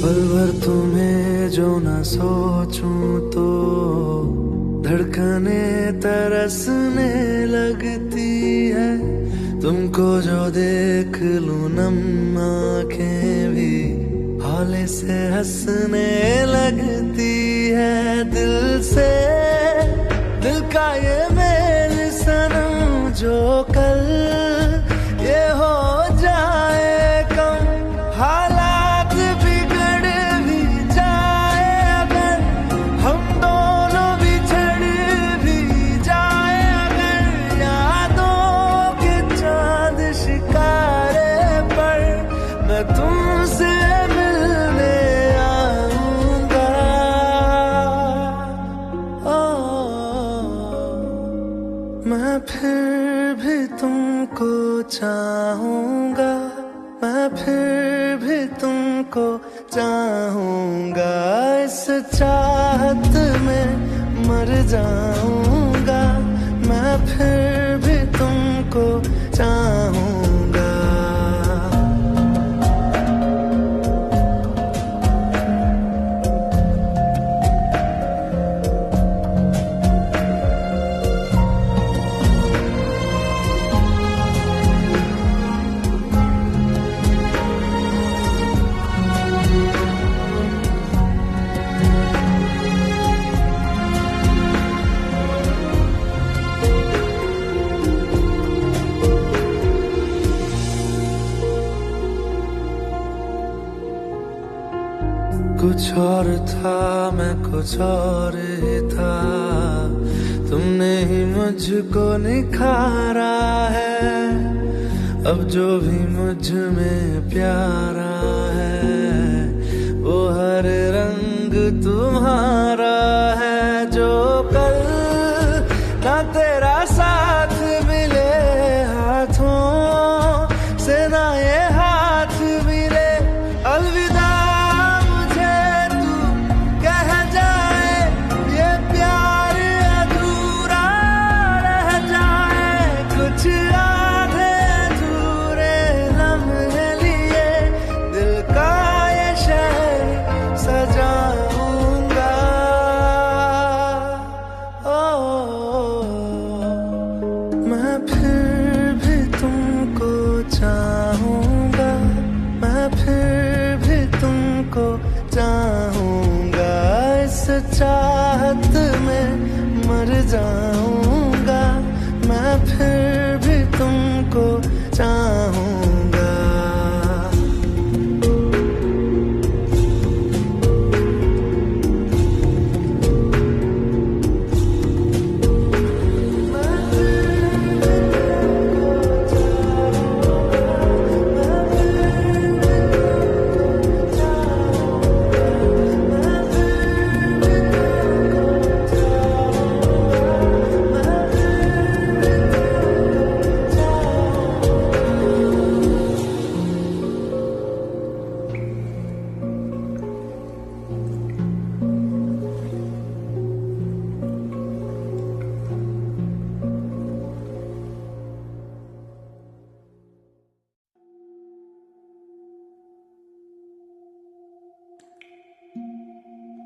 पल भर तुम्हें जो न सोचूं तो धड़कने तरसने लगती है। तुमको जो देख लूं नम आंखें भी हौले से हंसने लगती है। दिल से दिल का ये मेल सनम जो कल ये हो जाए कम, हालात बिगड़ भी जाए अगर, हम दोनों बिछड़ भी जाए अगर, यादों के चांद शिकारे पर मैं तुमसे मिलने आऊंगा। मैं फिर भी तुमको चाहूंगा, मैं फिर भी तुमको चाहूंगा। इस चाहत में मर जाऊंगा, मैं फिर भी तुमको चाहूंगा। कुछ और था मैं कुछ और ही था, तुमने ही मुझको निखारा है। अब जो भी मुझ में प्यारा है वो हर रंग तुम्हारा है। जो कल ना तेरा साथ मिले हाथों से ना ये हाथ मिले, अलविदा चाहूंगा, मैं फिर भी तुमको चाहूंगा। इस चाहत में मर जाऊंगा।